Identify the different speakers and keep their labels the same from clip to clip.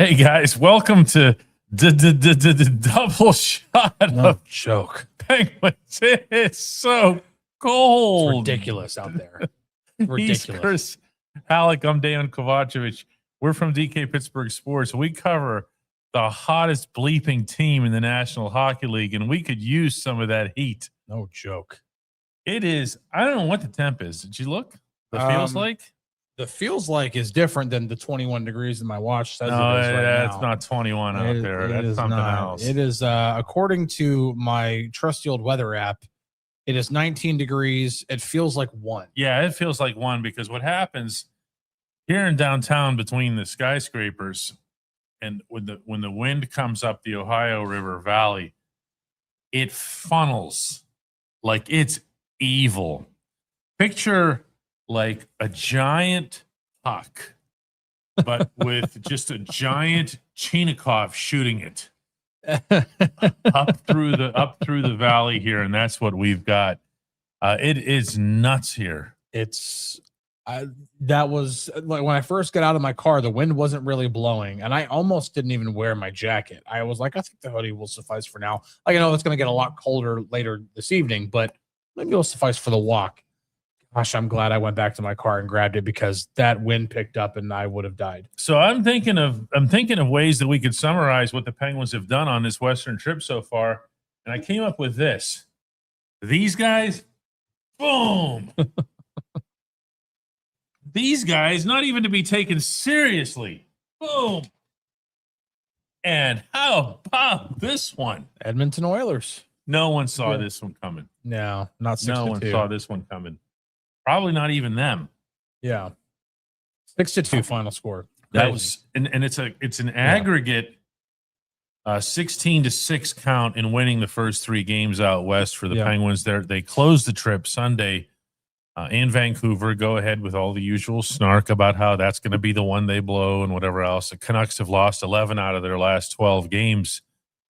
Speaker 1: Hey guys, welcome to the double shot of
Speaker 2: joke.
Speaker 1: Penguins. It's so cold.
Speaker 2: It's ridiculous out there. Ridiculous.
Speaker 1: He's Chris Halleck. I'm Dejan Kovacevic. We're from DK Pittsburgh Sports. We cover the hottest bleeping team in the National Hockey League, and we could use some of that heat.
Speaker 2: No joke.
Speaker 1: It is. I don't know what the temp is. Did you look? It feels like.
Speaker 2: The feels like is different than the 21 degrees in my watch says
Speaker 1: No,
Speaker 2: it is right
Speaker 1: that's
Speaker 2: now.
Speaker 1: not 21 out there. That's something else.
Speaker 2: It is, according to my trusty old weather app, it is 19 degrees. It feels like 1.
Speaker 1: Yeah, it feels like 1 because what happens here in downtown between the skyscrapers and when the wind comes up the Ohio River Valley, it funnels like it's evil. Picture like a giant puck, but with just a giant Chinikov shooting it up through the valley here, and that's what we've got. It is nuts here.
Speaker 2: That was like when I first got out of my car, the wind wasn't really blowing, and I almost didn't even wear my jacket. I was like, I think the hoodie will suffice for now. Like, I know it's going to get a lot colder later this evening, but maybe it'll suffice for the walk. Gosh, I'm glad I went back to my car and grabbed it because that wind picked up and I would have died.
Speaker 1: So I'm thinking of ways that we could summarize what the Penguins have done on this Western trip so far, and I came up with this. These guys, boom. These guys, not even to be taken seriously. Boom. And how about this one?
Speaker 2: Edmonton Oilers.
Speaker 1: No one saw this one coming.
Speaker 2: No, not 6-2.
Speaker 1: No one saw this one coming. Probably not even them.
Speaker 2: Yeah. 6-2 final score.
Speaker 1: That was and it's an aggregate 16-6 count in winning the first 3 games out west for the Penguins. They closed the trip Sunday in Vancouver. Go ahead with all the usual snark about how that's going to be the one they blow and whatever else. The Canucks have lost 11 out of their last 12 games.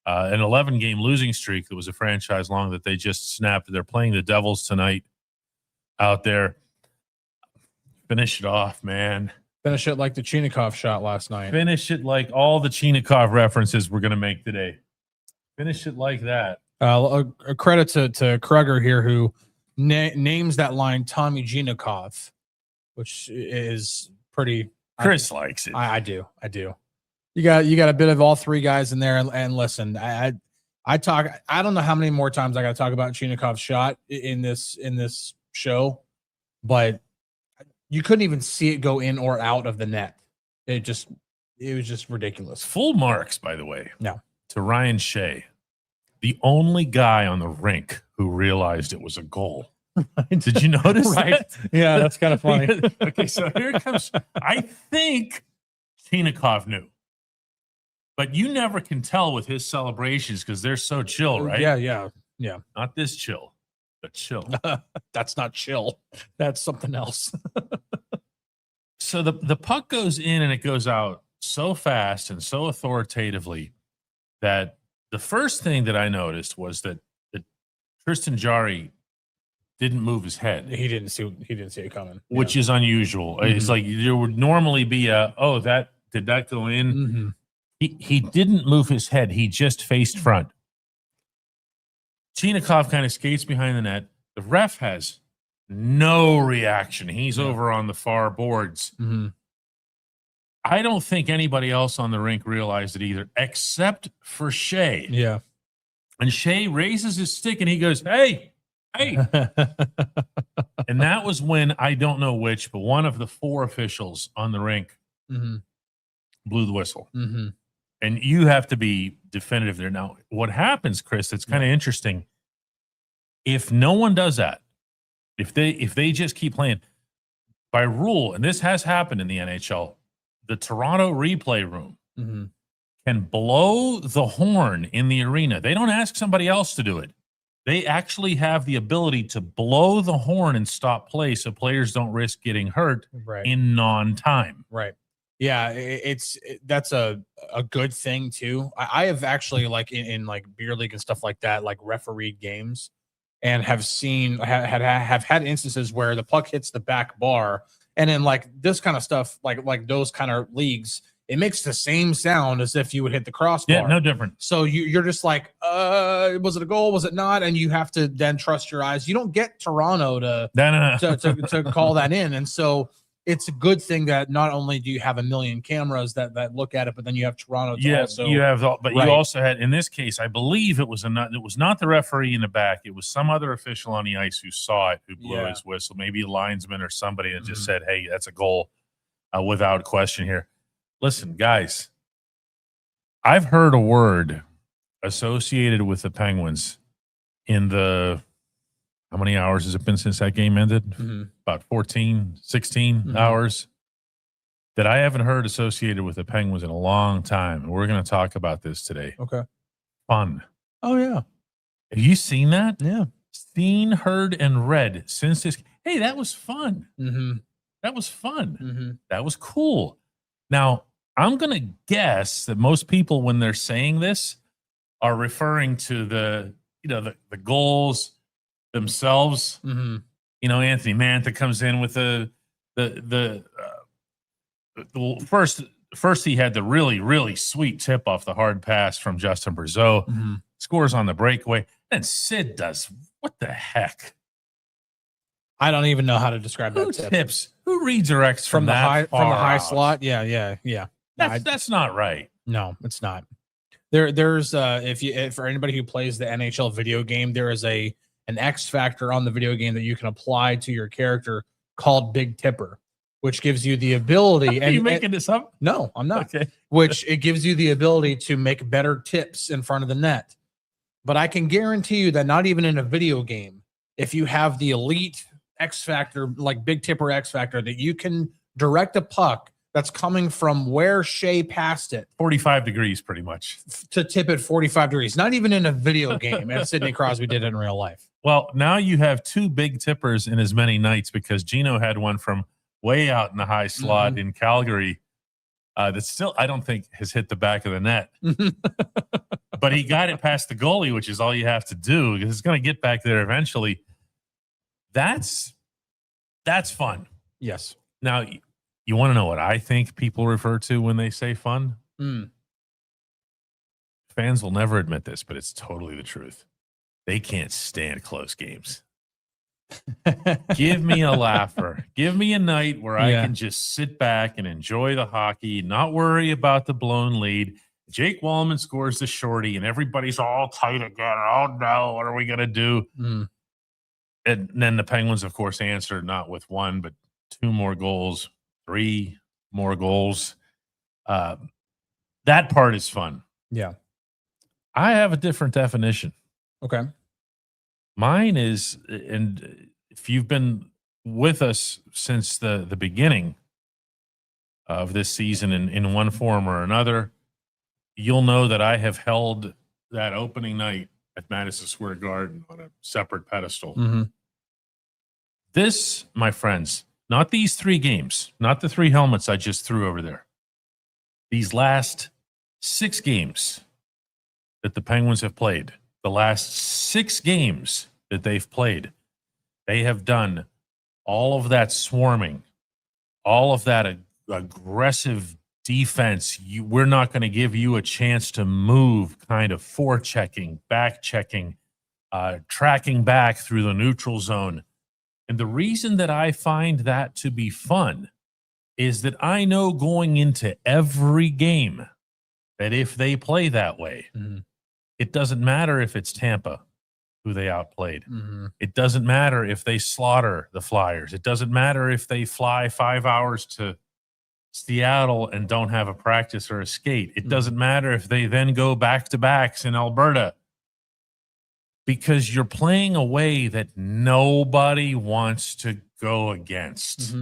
Speaker 1: An 11-game losing streak that was a franchise long that they just snapped. They're playing the Devils tonight out there. Finish it off, man.
Speaker 2: Finish it like the Chinikov shot last night.
Speaker 1: Finish it like all the Chinikov references we're going to make today. Finish it like that.
Speaker 2: A credit to Kruger here, who names that line Tommy Chinikov, which is pretty.
Speaker 1: Chris likes it.
Speaker 2: I do. You got a bit of all 3 guys in there, and listen, I don't know how many more times I got to talk about Chinikov's shot in this show, but you couldn't even see it go in or out of the net. It was just ridiculous.
Speaker 1: Full marks, by the way.
Speaker 2: No.
Speaker 1: To Ryan Shea, the only guy on the rink who realized it was a goal. Did you notice that?
Speaker 2: Yeah, that's kind of funny.
Speaker 1: Okay, so here it comes. I think Chinikov knew. But you never can tell with his celebrations because they're so chill, right?
Speaker 2: Yeah.
Speaker 1: Not this chill. Chill.
Speaker 2: That's not chill. That's something else.
Speaker 1: So the puck goes in and it goes out so fast and so authoritatively that the first thing that I noticed was that Tristan Jarry didn't move his head.
Speaker 2: He didn't see it coming,
Speaker 1: which is unusual. Mm-hmm. It's like there would normally be did that go in?
Speaker 2: Mm-hmm.
Speaker 1: He didn't move his head. He just faced front. Chinikov kind of skates behind the net. The ref has no reaction. He's over on the far boards.
Speaker 2: Mm-hmm.
Speaker 1: I don't think anybody else on the rink realized it either, except for Shea.
Speaker 2: Yeah.
Speaker 1: And Shea raises his stick and he goes, hey. And that was when, I don't know which, but one of the 4 officials on the rink blew the whistle.
Speaker 2: Mm-hmm.
Speaker 1: And you have to be definitive there. Now, what happens, Chris, that's kind of interesting. If no one does that, if they just keep playing, by rule, and this has happened in the NHL, the Toronto replay room can blow the horn in the arena. They don't ask somebody else to do it. They actually have the ability to blow the horn and stop play so players don't risk getting hurt in non-time.
Speaker 2: Right. Yeah, that's a good thing too. I have actually, like in like beer league and stuff like that, like refereed games, and have seen have had instances where the puck hits the back bar, and then like this kind of stuff, like those kind of leagues, it makes the same sound as if you would hit the crossbar.
Speaker 1: Yeah, no different.
Speaker 2: So you're just like, was it a goal? Was it not? And you have to then trust your eyes. You don't get Toronto to call that in. And so it's a good thing that not only do you have a million cameras that look at it, but then you have Toronto.
Speaker 1: You have, but you also had, in this case, I believe it was not the referee in the back. It was some other official on the ice who saw it, who blew his whistle, maybe a linesman or somebody, and just said, "Hey, that's a goal without question here." Listen, guys, I've heard a word associated with the Penguins in the, how many hours has it been since that game ended? About 14, 16 hours that I haven't heard associated with the Penguins in a long time. And we're going to talk about this today.
Speaker 2: Okay.
Speaker 1: Fun.
Speaker 2: Oh, yeah.
Speaker 1: Have you seen that?
Speaker 2: Yeah.
Speaker 1: Seen, heard, and read since this. Hey, that was fun. That was fun. That was cool. Now, I'm going to guess that most people, when they're saying this, are referring to the goals themselves. Anthony Mantha comes in with first he had the really, really sweet tip off the hard pass from Justin Brazeau, scores on the breakaway. Then Sid does, what the heck?
Speaker 2: I don't even know how to describe that.
Speaker 1: Who tips? Who redirects from
Speaker 2: the
Speaker 1: that
Speaker 2: high
Speaker 1: out?
Speaker 2: slot? Yeah.
Speaker 1: That's not right.
Speaker 2: No, it's not. There's for anybody who plays the NHL video game, there is an X factor on the video game that you can apply to your character called Big Tipper, which gives you the ability.
Speaker 1: Are you making this up?
Speaker 2: No, I'm not.
Speaker 1: Okay.
Speaker 2: Which it gives you the ability to make better tips in front of the net. But I can guarantee you that not even in a video game, if you have the elite X factor, like Big Tipper X factor, that you can direct a puck that's coming from where Shea passed it
Speaker 1: 45 degrees pretty much
Speaker 2: to tip it 45 degrees, not even in a video game. And Sidney Crosby did it in real life.
Speaker 1: Well, now you have two big tippers in as many nights, because Gino had one from way out in the high slot in Calgary that still, I don't think, has hit the back of the net. But he got it past the goalie, which is all you have to do, because it's going to get back there eventually. That's fun.
Speaker 2: Yes.
Speaker 1: Now, you want to know what I think people refer to when they say fun? Fans will never admit this, but it's totally the truth. They can't stand close games. Give me a laugher. Give me a night where I can just sit back and enjoy the hockey, not worry about the blown lead. Jake Wallman scores the shorty, and everybody's all tight again. Oh, no, what are we going to do? And then the Penguins, of course, answered not with one, but two more goals, 3 more goals. That part is fun.
Speaker 2: Yeah.
Speaker 1: I have a different definition.
Speaker 2: Okay.
Speaker 1: Mine is, and if you've been with us since the beginning of this season in one form or another, you'll know that I have held that opening night at Madison Square Garden on a separate pedestal. This, my friends, not these 3 games, not the 3 helmets I just threw over there. These last 6 games that the Penguins have played, the last 6 games that they've played, they have done all of that swarming, all of that aggressive defense. We're not going to give you a chance to move, kind of forechecking, back checking, tracking back through the neutral zone. And the reason that I find that to be fun is that I know going into every game that if they play that way, it doesn't matter if it's Tampa, who they outplayed. It doesn't matter if they slaughter the Flyers. It doesn't matter if they fly 5 hours to Seattle and don't have a practice or a skate. It doesn't matter if they then go back-to-backs in Alberta, because you're playing a way that nobody wants to go against.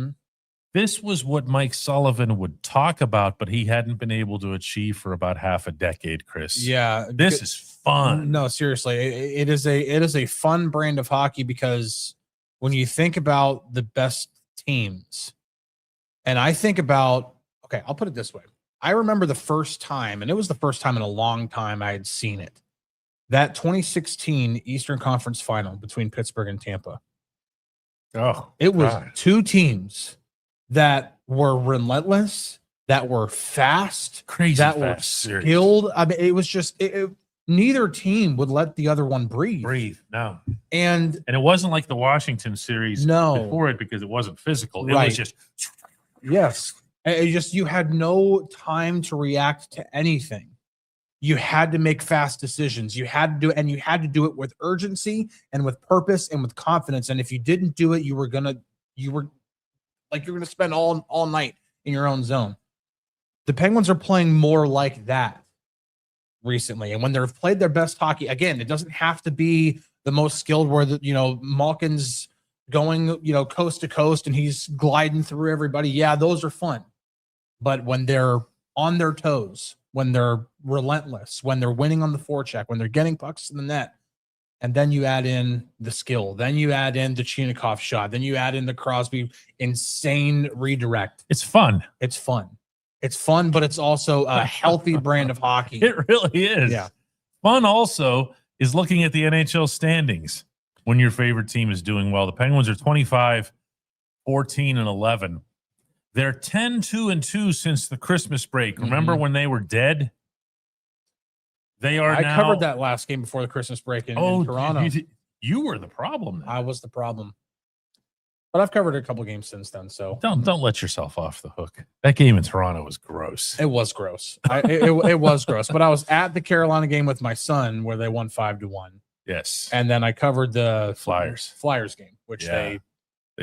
Speaker 1: This was what Mike Sullivan would talk about, but he hadn't been able to achieve for about half a decade, Chris.
Speaker 2: Yeah.
Speaker 1: This is fun.
Speaker 2: No, seriously. It is a fun brand of hockey, because when you think about the best teams, and I think about, okay, I'll put it this way. I remember the first time, and it was the first time in a long time I had seen it, that 2016 Eastern Conference Final between Pittsburgh and Tampa.
Speaker 1: Oh,
Speaker 2: it was 2 teams that were relentless, that were fast,
Speaker 1: Crazy
Speaker 2: that were
Speaker 1: fast series.
Speaker 2: skilled. I mean, it was just neither team would let the other one breathe.
Speaker 1: No.
Speaker 2: And
Speaker 1: it wasn't like the Washington series before it because it wasn't physical. It was just
Speaker 2: yes. You had no time to react to anything. You had to make fast decisions. You had to do it with urgency and with purpose and with confidence. And if you didn't do it, you were gonna spend all night in your own zone. The Penguins are playing more like that recently. And when they've played their best hockey, again, it doesn't have to be the most skilled where Malkin's going, coast to coast and he's gliding through everybody. Yeah, those are fun. But when they're on their toes, when they're relentless, when they're winning on the forecheck, when they're getting pucks in the net, and then you add in the skill, then you add in the Chinikov shot, then you add in the Crosby insane redirect.
Speaker 1: It's fun.
Speaker 2: It's fun. It's fun, but it's also a healthy brand of hockey.
Speaker 1: It really is.
Speaker 2: Yeah.
Speaker 1: Fun also is looking at the NHL standings when your favorite team is doing well. The Penguins are 25, 14, and 11. They're 10-2-2 since the Christmas break. Remember when they were dead? They are now.
Speaker 2: I covered that last game before the Christmas break in Toronto.
Speaker 1: You were the problem then.
Speaker 2: I was the problem. But I've covered a couple games since then, so
Speaker 1: don't let yourself off the hook. That game in Toronto was gross.
Speaker 2: It was gross. It was gross. But I was at the Carolina game with my son where they won 5-1.
Speaker 1: Yes.
Speaker 2: And then I covered the
Speaker 1: Flyers
Speaker 2: game, which
Speaker 1: they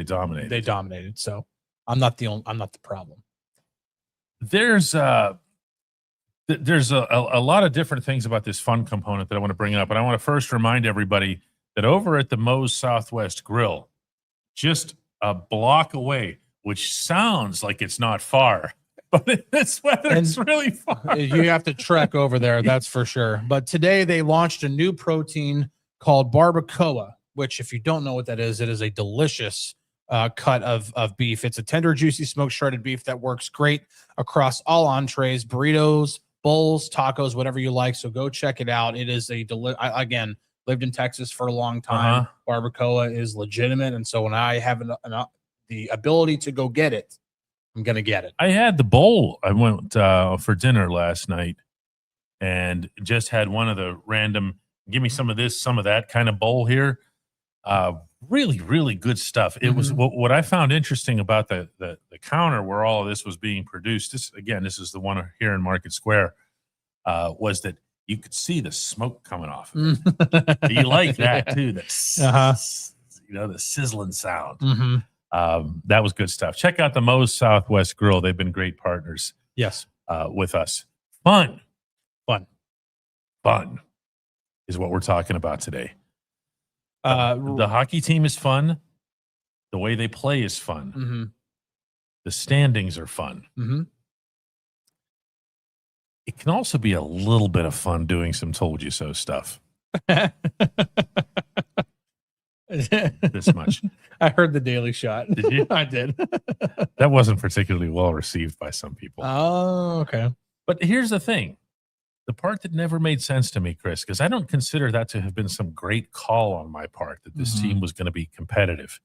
Speaker 1: dominated.
Speaker 2: They dominated. So I'm not the problem.
Speaker 1: There's a lot of different things about this fun component that I want to bring up. And I want to first remind everybody that over at the Moes Southwest Grill, just a block away, which sounds like it's not far, but in this weather, it's really far.
Speaker 2: You have to trek over there, that's for sure. But today they launched a new protein called barbacoa, which if you don't know what that is, it is a delicious cut of beef. It's a tender, juicy, smoked shredded beef that works great across all entrees, burritos, bowls, tacos, whatever you like. So go check it out. It is again, lived in Texas for a long time. Barbacoa is legitimate. And so when I have the ability to go get it, I'm going to get it.
Speaker 1: I had the bowl. I went for dinner last night and just had one of the random, give me some of this, some of that kind of bowl here. Really, really good stuff. It was what I found interesting about the counter where all of this was being produced. This is the one here in Market Square, was that you could see the smoke coming off of it. You like that too. The sizzling sound. That was good stuff. Check out the Moes Southwest Grill. They've been great partners.
Speaker 2: Yes.
Speaker 1: With us. Fun is what we're talking about today. The hockey team is fun. The way they play is fun. The standings are fun. It can also be a little bit of fun doing some told you so stuff. This much.
Speaker 2: I heard the Daily Shot.
Speaker 1: Did you?
Speaker 2: I did.
Speaker 1: That wasn't particularly well received by some people.
Speaker 2: Oh, okay.
Speaker 1: But here's the thing. The part that never made sense to me, Chris, because I don't consider that to have been some great call on my part that this team was going to be competitive.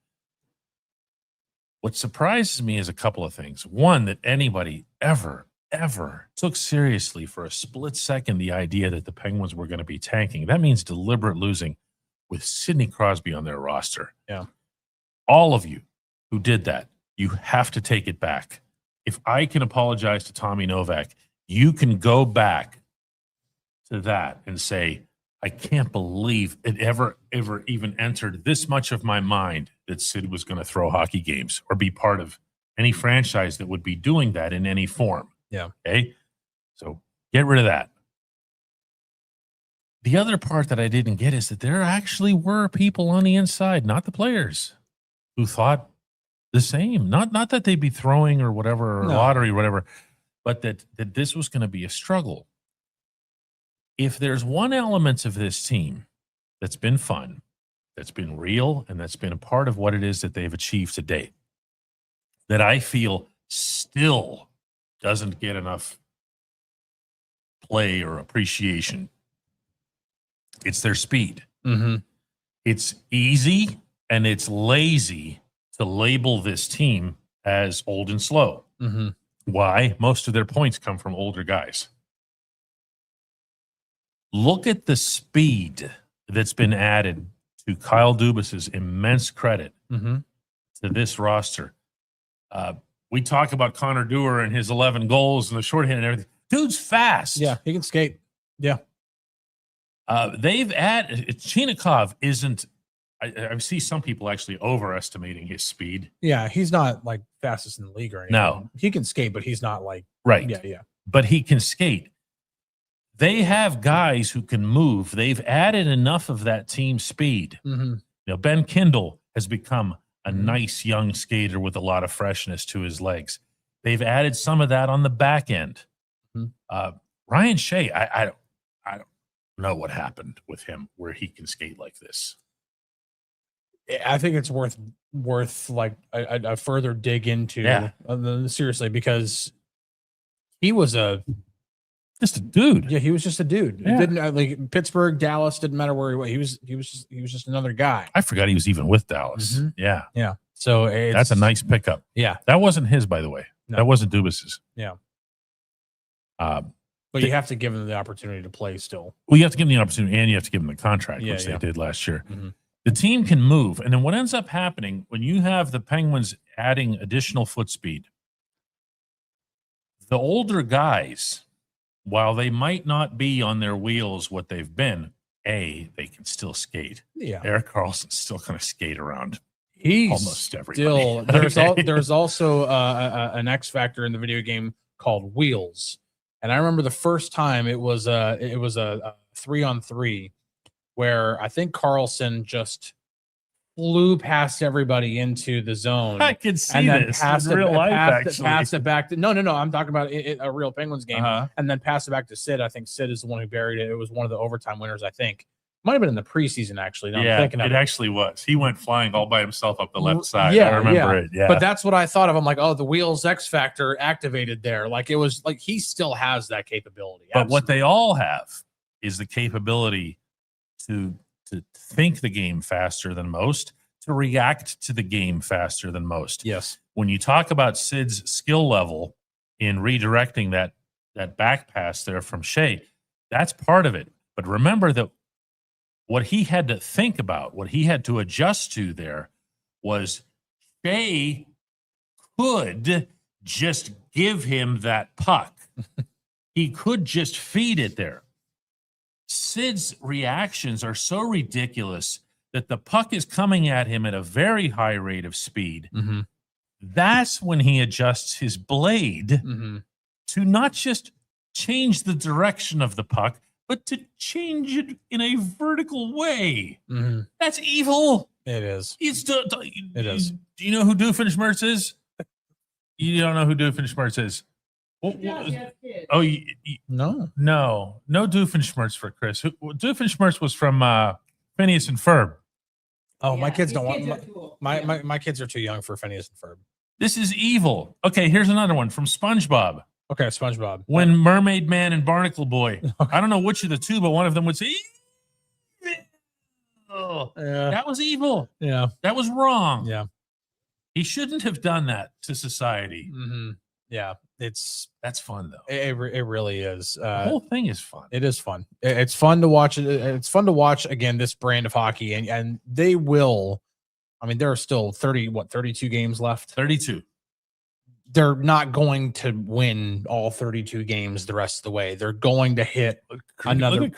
Speaker 1: What surprises me is a couple of things. One, that anybody ever took seriously for a split second the idea that the Penguins were going to be tanking. That means deliberate losing with Sidney Crosby on their roster.
Speaker 2: Yeah.
Speaker 1: All of you who did that, you have to take it back. If I can apologize to Tommy Novak, you can go back to that and say, I can't believe it ever even entered this much of my mind that Sid was going to throw hockey games or be part of any franchise that would be doing that in any form.
Speaker 2: Yeah.
Speaker 1: Okay. So get rid of that. The other part that I didn't get is that there actually were people on the inside, not the players, who thought the same. Not that they'd be throwing or whatever, or lottery or whatever, but that this was going to be a struggle. If there's one element of this team that's been fun, that's been real, and that's been a part of what it is that they've achieved to date, that I feel still doesn't get enough play or appreciation, it's their speed. It's easy and it's lazy to label this team as old and slow. Why? Most of their points come from older guys. Look at the speed that's been added to Kyle Dubas's immense credit
Speaker 2: Mm-hmm.
Speaker 1: to this roster. We talk about Connor Dewar and his 11 goals and the shorthand and everything. Dude's fast.
Speaker 2: Yeah, he can skate. Yeah.
Speaker 1: They've added Chinikov isn't. I see some people actually overestimating his speed.
Speaker 2: Yeah, he's not like fastest in the league or anything.
Speaker 1: No.
Speaker 2: He can skate, but he's not like
Speaker 1: Right.
Speaker 2: Yeah.
Speaker 1: But he can skate. They have guys who can move. They've added enough of that team speed.
Speaker 2: Mm-hmm.
Speaker 1: You know, Ben Kindle has become a nice young skater with a lot of freshness to his legs. They've added some of that on the back end.
Speaker 2: Mm-hmm.
Speaker 1: Ryan Shea, I don't know what happened with him where he can skate like this.
Speaker 2: I think it's worth like a further dig into. Seriously, because he was
Speaker 1: just a dude.
Speaker 2: Yeah, he was just a dude.
Speaker 1: Yeah.
Speaker 2: It didn't like Pittsburgh, Dallas, didn't matter where he was. He was just another guy.
Speaker 1: I forgot he was even with Dallas.
Speaker 2: Mm-hmm.
Speaker 1: Yeah.
Speaker 2: Yeah. So
Speaker 1: that's a nice pickup.
Speaker 2: Yeah.
Speaker 1: That wasn't his, by the way.
Speaker 2: No.
Speaker 1: That wasn't Dubas's.
Speaker 2: Yeah.
Speaker 1: But
Speaker 2: you have to give him the opportunity to play still.
Speaker 1: Well, you have to give him the opportunity and you have to give him the contract,
Speaker 2: Yeah,
Speaker 1: which
Speaker 2: yeah.
Speaker 1: they did last year.
Speaker 2: Mm-hmm.
Speaker 1: The team can move. And then what ends up happening when you have the Penguins adding additional foot speed, the older guys, while they might not be on their wheels what they've been, they can still skate.
Speaker 2: Yeah.
Speaker 1: Erik Karlsson's still going to skate around.
Speaker 2: He's
Speaker 1: almost everybody.
Speaker 2: Still, there's also an X factor in the video game called Wheels. And I remember the first time it was a 3-on-3 where I think Karlsson just flew past everybody into the zone.
Speaker 1: I can see
Speaker 2: and then
Speaker 1: this
Speaker 2: passed
Speaker 1: in real life,
Speaker 2: passed it back to no. I'm talking about a real Penguins game, and then passed it back to Sid. I think Sid is the one who buried it. It was one of the overtime winners. I think might have been in the preseason actually. Now I'm thinking of
Speaker 1: it actually was. He went flying all by himself up the left side.
Speaker 2: Yeah,
Speaker 1: I remember it. Yeah,
Speaker 2: but that's what I thought of. I'm like, oh, the Wheels X factor activated there. Like it was like he still has that capability.
Speaker 1: But what they all have is the capability to think the game faster than most, to react to the game faster than most.
Speaker 2: Yes.
Speaker 1: When you talk about Sid's skill level in redirecting that back pass there from Shea, that's part of it. But remember that what he had to think about, what he had to adjust to there was Shea could just give him that puck. He could just feed it there. Sid's reactions are so ridiculous that the puck is coming at him at a very high rate of speed.
Speaker 2: Mm-hmm.
Speaker 1: That's when he adjusts his blade to not just change the direction of the puck, but to change it in a vertical way.
Speaker 2: Mm-hmm.
Speaker 1: That's evil.
Speaker 2: It is.
Speaker 1: It is. Do you know who Doofenshmirtz is? You don't know who Doofenshmirtz is? Oh, no Doofenshmirtz for Chris. Doofenshmirtz was from Phineas and Ferb.
Speaker 2: Oh, my kids don't want my kids are too young for Phineas and Ferb.
Speaker 1: This is evil. Okay, here's another one from SpongeBob.
Speaker 2: Okay, SpongeBob.
Speaker 1: When Mermaid Man and Barnacle Boy, I don't know which of the two, but one of them would say, "Oh, that was evil.
Speaker 2: Yeah,
Speaker 1: that was wrong.
Speaker 2: Yeah,
Speaker 1: he shouldn't have done that to society."
Speaker 2: Mm-hmm. Yeah,
Speaker 1: that's fun though.
Speaker 2: It really is.
Speaker 1: The whole thing is fun.
Speaker 2: It is fun. It's fun to watch. It's fun to watch again this brand of hockey, and they will. I mean, there are still 32 games left.
Speaker 1: 32.
Speaker 2: They're not going to win all 32 games the rest of the way. They're going to hit another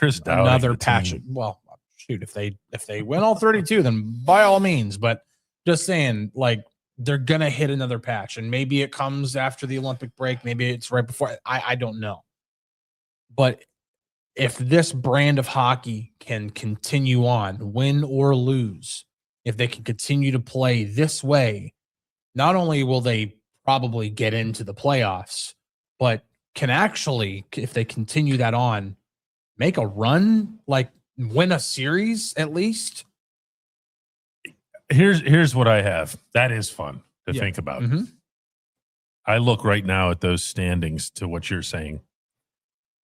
Speaker 2: patch. Well, shoot, if they win all 32, then by all means. But just saying, like, they're gonna hit another patch, and maybe it comes after the Olympic break. Maybe it's right before. I don't know. But if this brand of hockey can continue on, win or lose, if they can continue to play this way, not only will they probably get into the playoffs, but can actually, if they continue that on, make a run, like win a series at least.
Speaker 1: Here's what I have. That is fun to think about.
Speaker 2: Mm-hmm.
Speaker 1: I look right now at those standings to what you're saying,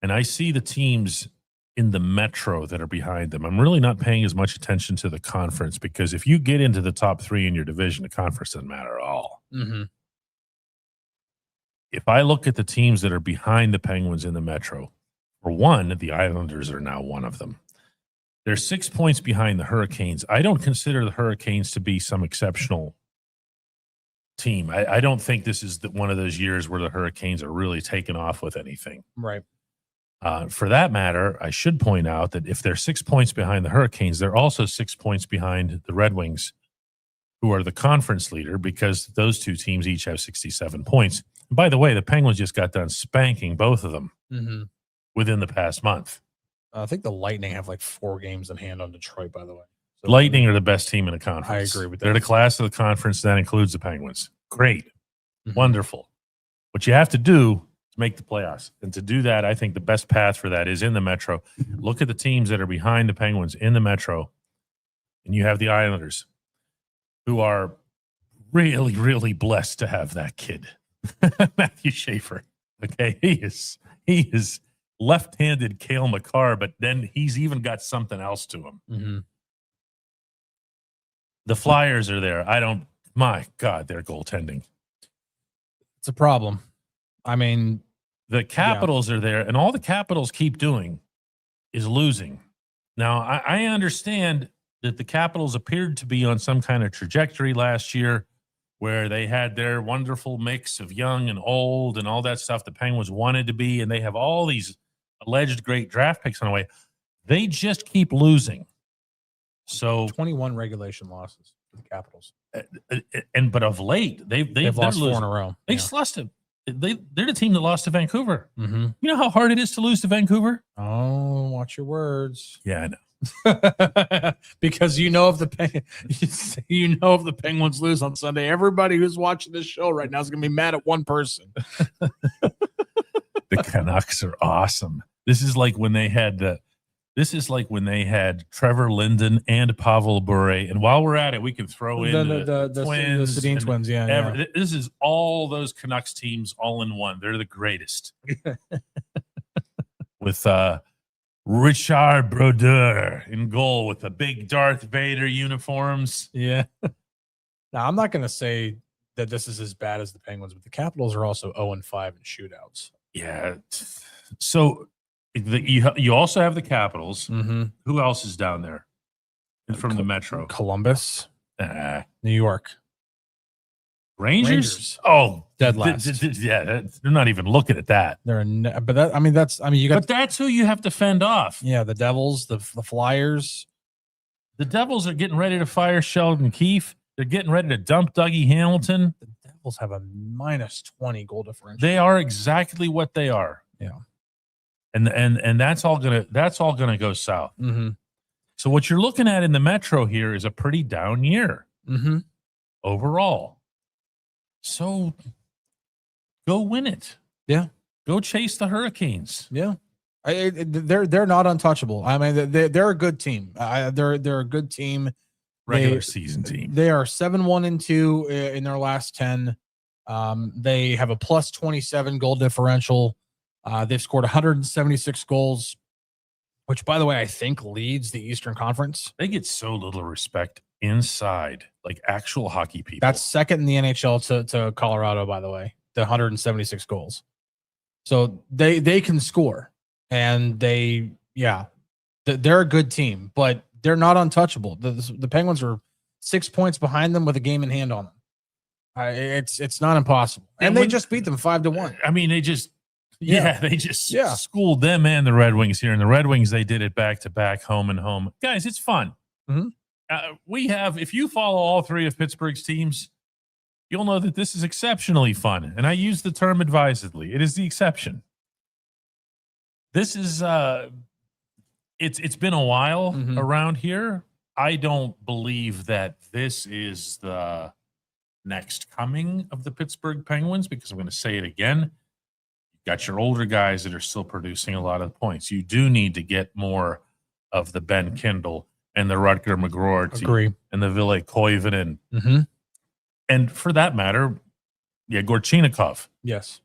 Speaker 1: and I see the teams in the Metro that are behind them. I'm really not paying as much attention to the conference, because if you get into the top three in your division, the conference doesn't matter at all.
Speaker 2: Mm-hmm.
Speaker 1: if I look at the teams that are behind the Penguins in the Metro, for one, the Islanders are now one of them. They're 6 points behind the Hurricanes. I don't consider the Hurricanes to be some exceptional team. I don't think this is one of those years where the Hurricanes are really taking off with anything.
Speaker 2: Right.
Speaker 1: For that matter, I should point out that if they're 6 points behind the Hurricanes, they're also 6 points behind the Red Wings, who are the conference leader, because those two teams each have 67 points. And by the way, the Penguins just got done spanking both of them within the past month.
Speaker 2: I think the Lightning have like 4 games in hand on Detroit, by the way. So
Speaker 1: Lightning are the best team in the conference.
Speaker 2: I agree with that.
Speaker 1: They're the class of the conference. That includes the Penguins. Great. Wonderful. What you have to do is make the playoffs. And to do that, I think the best path for that is in the Metro. Look at the teams that are behind the Penguins in the Metro. And you have the Islanders, who are really, really blessed to have that kid, Matthew Schaefer. Okay. He is left-handed Cale Makar, but then he's even got something else to him. The Flyers are there. My God, their goaltending.
Speaker 2: It's a problem. I mean,
Speaker 1: the Capitals are there, and all the Capitals keep doing is losing. Now, I understand that the Capitals appeared to be on some kind of trajectory last year where they had their wonderful mix of young and old and all that stuff the Penguins wanted to be, and they have all these alleged great draft picks on the way. They just keep losing. So
Speaker 2: 21 regulation losses for the Capitals.
Speaker 1: But of late, they've
Speaker 2: lost 4 in a row.
Speaker 1: They lost to they're the team that lost to Vancouver.
Speaker 2: You
Speaker 1: know how hard it is to lose to Vancouver?
Speaker 2: Oh, watch your words.
Speaker 1: Yeah, I know.
Speaker 2: Because you know if the Penguins lose on Sunday, everybody who's watching this show right now is going to be mad at one person.
Speaker 1: The Canucks are awesome. This is like when they had Trevor Linden and Pavel Bure. And while we're at it, we can throw in the Twins.
Speaker 2: The Sedin Twins, yeah.
Speaker 1: This is all those Canucks teams all in one. They're the greatest. With Richard Brodeur in goal with the big Darth Vader uniforms.
Speaker 2: Yeah. Now, I'm not going to say that this is as bad as the Penguins, but the Capitals are also 0-5 in shootouts.
Speaker 1: Yeah. So you also have the Capitals. Who else is down there from the Metro?
Speaker 2: Columbus, New York,
Speaker 1: Rangers. Oh,
Speaker 2: dead last.
Speaker 1: Yeah, they're not even looking at that.
Speaker 2: You got.
Speaker 1: But that's who you have to fend off.
Speaker 2: Yeah, the Devils, the Flyers.
Speaker 1: The Devils are getting ready to fire Sheldon Keefe. They're getting ready to dump Dougie Hamilton.
Speaker 2: The Devils have a -20 goal differential.
Speaker 1: They are exactly what they are.
Speaker 2: Yeah.
Speaker 1: And that's all gonna go south. So what you're looking at in the Metro here is a pretty down year overall. So go win it.
Speaker 2: Yeah.
Speaker 1: Go chase the Hurricanes.
Speaker 2: Yeah. They're not untouchable. I mean, they're a good team. They're a good team.
Speaker 1: Regular season team.
Speaker 2: They are 7-1-2 in their last 10. They have a +27 goal differential. They've scored 176 goals, which, by the way, I think leads the Eastern Conference.
Speaker 1: They get so little respect inside, like actual hockey people.
Speaker 2: That's second in the NHL to Colorado, by the way, the 176 goals. So they can score, and they're a good team, but they're not untouchable. The Penguins are 6 points behind them with a game in hand on them. It's not impossible, and they just beat them 5-1.
Speaker 1: I mean, they just schooled them and the Red Wings here. And the Red Wings, they did it back-to-back, home and home. Guys, it's fun. If you follow all 3 of Pittsburgh's teams, you'll know that this is exceptionally fun. And I use the term advisedly. It is the exception. This is it's been a while around here. I don't believe that this is the next coming of the Pittsburgh Penguins, because I'm going to say it again. Got your older guys that are still producing a lot of points. You do need to get more of the Ben Kindle and the Rutger McGroarty and the Ville Koivunen. And for that matter, Gorchinikov.
Speaker 2: Yes.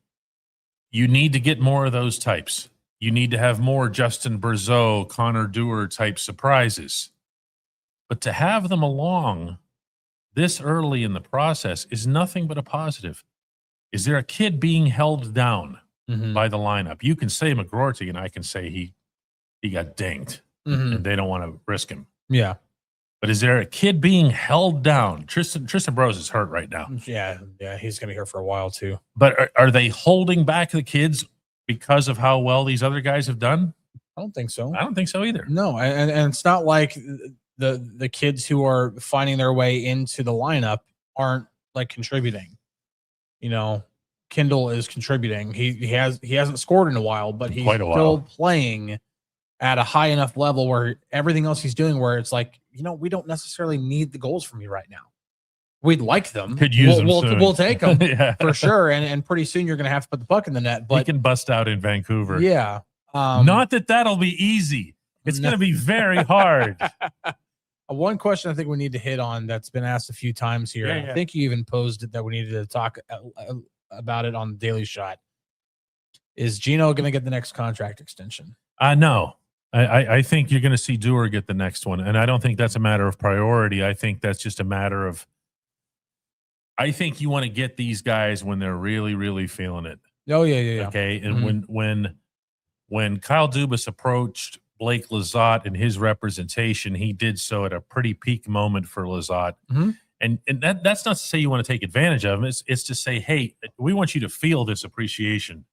Speaker 1: You need to get more of those types. You need to have more Justin Berzeau, Connor Dewar type surprises. But to have them along this early in the process is nothing but a positive. Is there a kid being held down
Speaker 2: Mhm.
Speaker 1: by the lineup? You can say McGroarty, and I can say he got dinged,
Speaker 2: Mhm.
Speaker 1: and they don't want to risk him.
Speaker 2: Yeah.
Speaker 1: But is there a kid being held down? Tristan Brose is hurt right now.
Speaker 2: Yeah. He's going to be here for a while too.
Speaker 1: But are they holding back the kids because of how well these other guys have done?
Speaker 2: I don't think so.
Speaker 1: I don't think so either.
Speaker 2: No, and it's not like the kids who are finding their way into the lineup aren't like contributing. You know, Kendall is contributing. He hasn't scored in a while, but he's still playing at a high enough level where everything else he's doing, where it's like, we don't necessarily need the goals from you right now. We'd like them.
Speaker 1: Could use them soon.
Speaker 2: We'll take them
Speaker 1: yeah.
Speaker 2: for sure. And pretty soon you're going to have to put the puck in the net. But
Speaker 1: he can bust out in Vancouver.
Speaker 2: Yeah.
Speaker 1: Not that'll be easy. It's going to be very hard.
Speaker 2: One question I think we need to hit on that's been asked a few times here.
Speaker 1: Yeah.
Speaker 2: I think you even posed it that we needed to talk about it on the Daily Shot. Is Gino going to get the next contract extension?
Speaker 1: No. I think you're going to see Dewar get the next one. And I don't think that's a matter of priority. I think that's just a matter of, I think you want to get these guys when they're really, really feeling it.
Speaker 2: Oh, yeah.
Speaker 1: Okay. And when Kyle Dubas approached Blake Lizotte and his representation, he did so at a pretty peak moment for Lizotte.
Speaker 2: Mm-hmm.
Speaker 1: And that's not to say you want to take advantage of him. It's to say, hey, we want you to feel this appreciation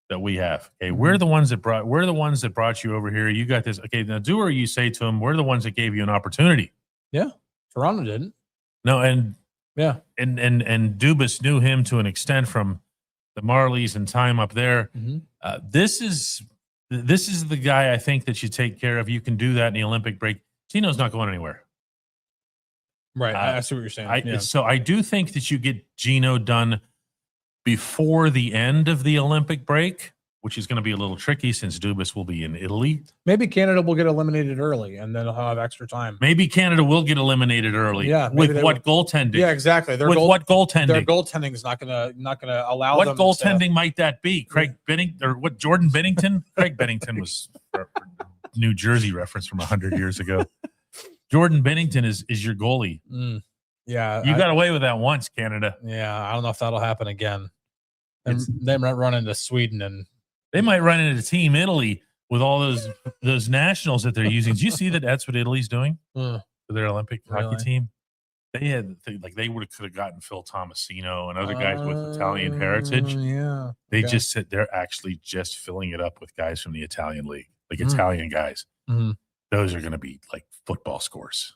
Speaker 1: that we have. Okay, we're the ones that brought you over here. You got this. Okay, now Dewar, you say to him, we're the ones that gave you an opportunity.
Speaker 2: Yeah, Toronto didn't.
Speaker 1: No, and
Speaker 2: yeah,
Speaker 1: and Dubas knew him to an extent from the Marlies and time up there.
Speaker 2: Mm-hmm.
Speaker 1: This is the guy I think that you take care of. You can do that in the Olympic break. Gino's not going anywhere.
Speaker 2: Right, I see what you're saying.
Speaker 1: So I do think that you get Gino done before the end of the Olympic break, which is going to be a little tricky since Dubas will be in Italy.
Speaker 2: Maybe Canada will get eliminated early, and then they'll have extra time.
Speaker 1: Maybe Canada will get eliminated early.
Speaker 2: Yeah,
Speaker 1: with what goaltending?
Speaker 2: Yeah, exactly.
Speaker 1: What goaltending?
Speaker 2: Their goaltending is not gonna allow
Speaker 1: what
Speaker 2: them.
Speaker 1: What goaltending might that be? Craig Bennington or what? Jordan Bennington? Craig Bennington was a New Jersey reference from 100 years ago. Jordan Bennington is your goalie.
Speaker 2: Yeah,
Speaker 1: you got away with that once, Canada.
Speaker 2: Yeah, I don't know if that'll happen again. And they might run into Sweden, and
Speaker 1: they might run into Team Italy with all those nationals that they're using. Did you see that? That's what Italy's doing for their Olympic hockey team. They had they would have gotten Phil Tomasino and other guys with Italian heritage.
Speaker 2: Yeah,
Speaker 1: they just said they're actually just filling it up with guys from the Italian league, like Italian guys.
Speaker 2: Mm-hmm. Those
Speaker 1: are going to be like football scores,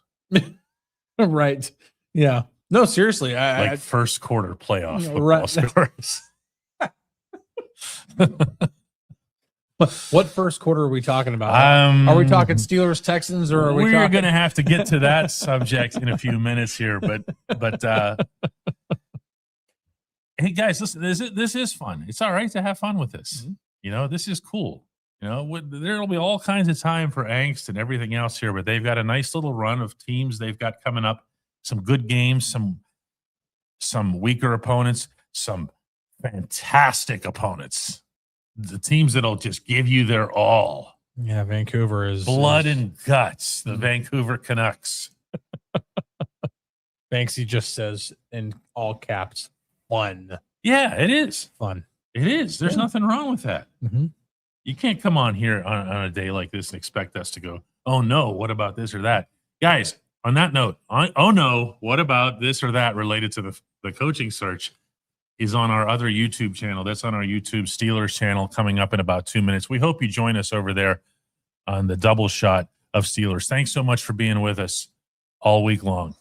Speaker 2: right? Yeah. No, seriously,
Speaker 1: like first quarter playoff football scores.
Speaker 2: What first quarter are we talking about? Are we talking Steelers, Texans, or are we?
Speaker 1: We're going to have to get to that subject in a few minutes here, but hey guys, listen, this is fun. It's all right to have fun with this. Mm-hmm. This is cool. There'll be all kinds of time for angst and everything else here, but they've got a nice little run of teams they've got coming up. Some good games, some weaker opponents, some fantastic opponents. The teams that'll just give you their all.
Speaker 2: Yeah, Vancouver is
Speaker 1: blood and guts. The Vancouver Canucks.
Speaker 2: Banksy just says in all caps, fun.
Speaker 1: Yeah, it is
Speaker 2: fun.
Speaker 1: It is. There's nothing wrong with that.
Speaker 2: Mm-hmm.
Speaker 1: You can't come on here on a day like this and expect us to go, oh no, what about this or that? Guys, on that note, oh no, what about this or that related to the coaching search? Is on our other YouTube channel. That's on our YouTube Steelers channel coming up in about 2 minutes. We hope you join us over there on the double shot of Steelers. Thanks so much for being with us all week long.